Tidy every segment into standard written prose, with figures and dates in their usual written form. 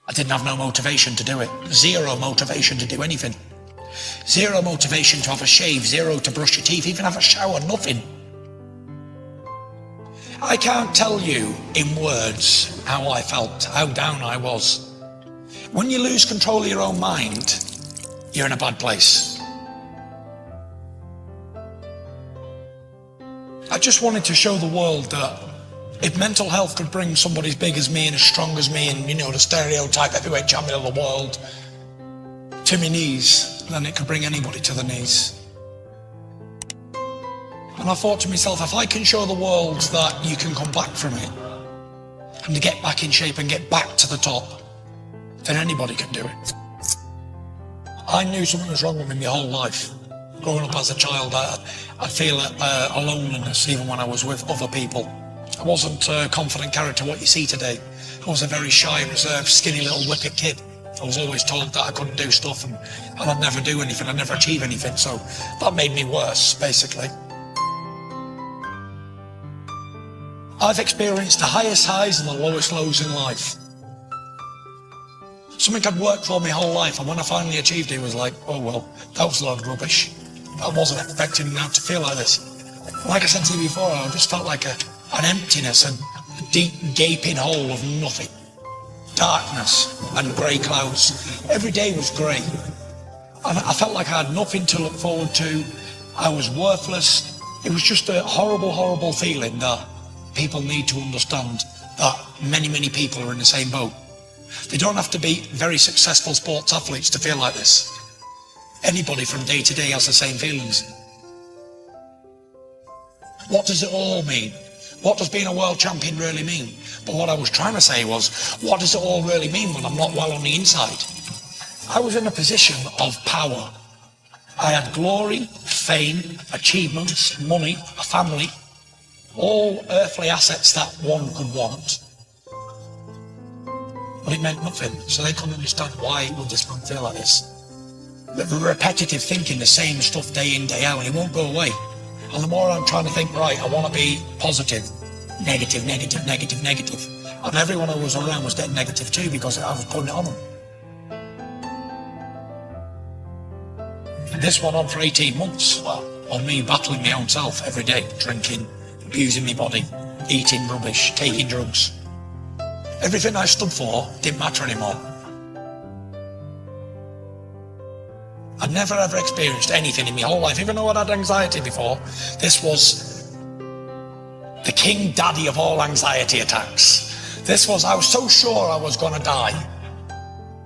I didn't have no motivation to do it. Zero motivation to do anything. Zero motivation to have a shave, zero to brush your teeth, even have a shower, nothing. I can't tell you in words how I felt, how down I was. When you lose control of your own mind, you're in a bad place. I just wanted to show the world that if mental health could bring somebody as big as me and as strong as me and, you know, the stereotype heavyweight champion of the world to my knees, then it could bring anybody to the knees. And I thought to myself, if I can show the world that you can come back from it and to get back in shape and get back to the top, then anybody can do it. I knew something was wrong with me my whole life. Growing up as a child, I'd feel a loneliness even when I was with other people. I wasn't a confident character what you see today. I was a very shy, reserved, skinny little wicked kid. I was always told that I couldn't do stuff and I'd never do anything, I'd never achieve anything, so that made me worse, basically. I've experienced the highest highs and the lowest lows in life. Something I'd worked for my whole life, and when I finally achieved it, it was like, oh well, that was a lot of rubbish. I wasn't expecting now to feel like this. Like I said to you before, I just felt like an emptiness, a deep gaping hole of nothing. Darkness and grey clouds. Every day was grey. I felt like I had nothing to look forward to. I was worthless. It was just a horrible, horrible feeling that people need to understand that many, many people are in the same boat. They don't have to be very successful sports athletes to feel like this. Anybody from day to day has the same feelings. What does it all mean? What does being a world champion really mean? But what I was trying to say was, what does it all really mean when I'm not well on the inside? I was in a position of power. I had glory, fame, achievements, money, a family, all earthly assets that one could want. But it meant nothing, so they couldn't understand why would this man feel like this. The repetitive thinking, the same stuff day in, day out, and it won't go away. And the more I'm trying to think, right, I want to be positive, negative, negative, negative, negative. And everyone who was around was getting negative too because I was putting it on them. And this went on for 18 months, well, on me battling my own self every day, drinking, abusing my body, eating rubbish, taking drugs. Everything I stood for didn't matter anymore. I'd never ever experienced anything in my whole life, even though I'd had anxiety before. This was the king daddy of all anxiety attacks. I was so sure I was going to die,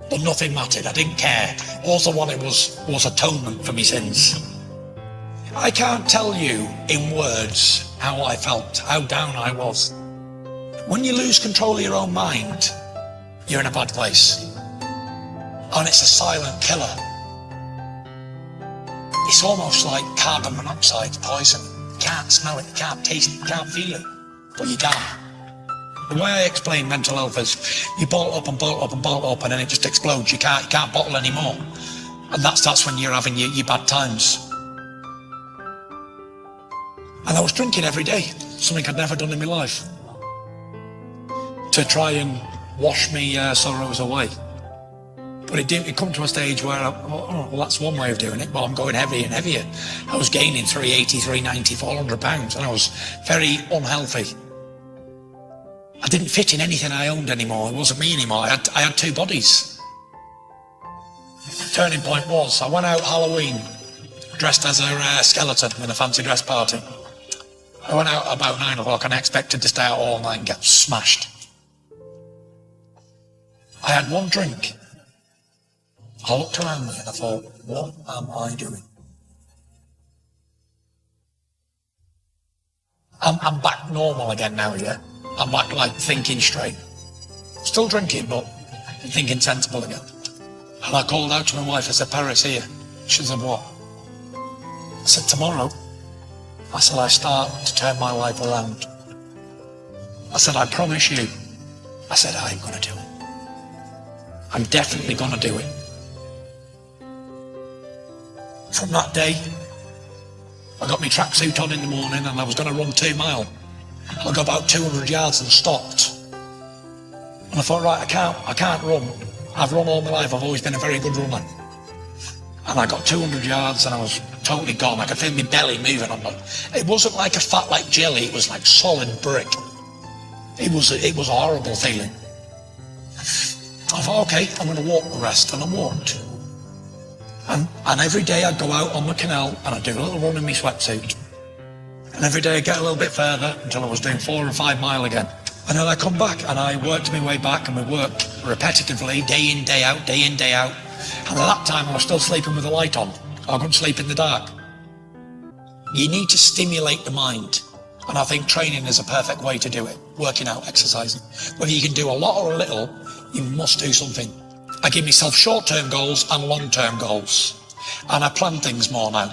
but nothing mattered, I didn't care. All I wanted was atonement for my sins. I can't tell you in words how I felt, how down I was. When you lose control of your own mind, you're in a bad place. And it's a silent killer. It's almost like carbon monoxide poison. You can't smell it, you can't taste it, you can't feel it, but you can. The way I explain mental health is you bottle up and bottle up and bottle up and then it just explodes. You can't bottle anymore. And that's when you're having your bad times. And I was drinking every day, something I'd never done in my life, to try and wash me sorrows away. But it come to a stage where well, that's one way of doing it, but I'm going heavier and heavier. I was gaining 380, 390, 400 pounds, and I was very unhealthy. I didn't fit in anything I owned anymore. It wasn't me anymore. I had two bodies. Turning point was, I went out Halloween, dressed as a skeleton in a fancy dress party. I went out about 9 o'clock and I expected to stay out all night and get smashed. I had one drink. I looked around me and I thought, what am I doing? I'm back normal again now, yeah? I'm back like thinking straight. Still drinking, but thinking sensible again. And I called out to my wife, I said, Paris here. She said, what? I said, tomorrow. I said, I start to turn my life around. I said, I promise you. I said, I'm going to do it. I'm definitely going to do it. From that day, I got my tracksuit on in the morning and I was going to run 2 miles. I got about 200 yards and stopped. And I thought, right, I can't run I've run all my life. I've always been a very good runner. And I got 200 yards and I was totally gone. I could feel my belly moving on them. It wasn't like a fat like jelly, it was like solid brick. It was a horrible feeling. I thought, okay, I'm going to walk the rest, and I walked. And every day I'd go out on the canal and I'd do a little run in my sweatsuit. And every day I'd get a little bit further until I was doing 4 or 5 miles again. And then I'd come back and I worked my way back, and we worked repetitively, day in, day out, day in, day out. And at that time I was still sleeping with the light on. I couldn't sleep in the dark. You need to stimulate the mind. And I think training is a perfect way to do it. Working out, exercising. Whether you can do a lot or a little, you must do something. I give myself short-term goals and long-term goals. And I plan things more now.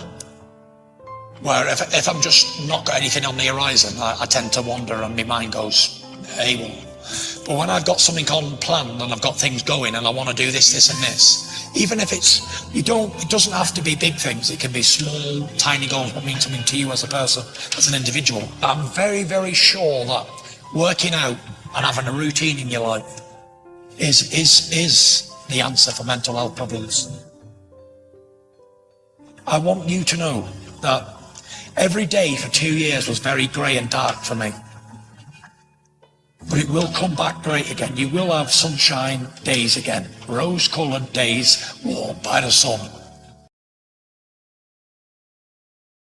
Where if I'm just not got anything on the horizon, I tend to wander and my mind goes AWOL. But when I've got something on plan and I've got things going and I want to do this, this and this, even if it doesn't have to be big things. It can be small, tiny goals that mean something to you as a person, as an individual. I'm very, very sure that working out and having a routine in your life is the answer for mental health problems. I want you to know that every day for 2 years was very grey and dark for me. But it will come back great again. You will have sunshine days again, rose-coloured days warmed by the sun.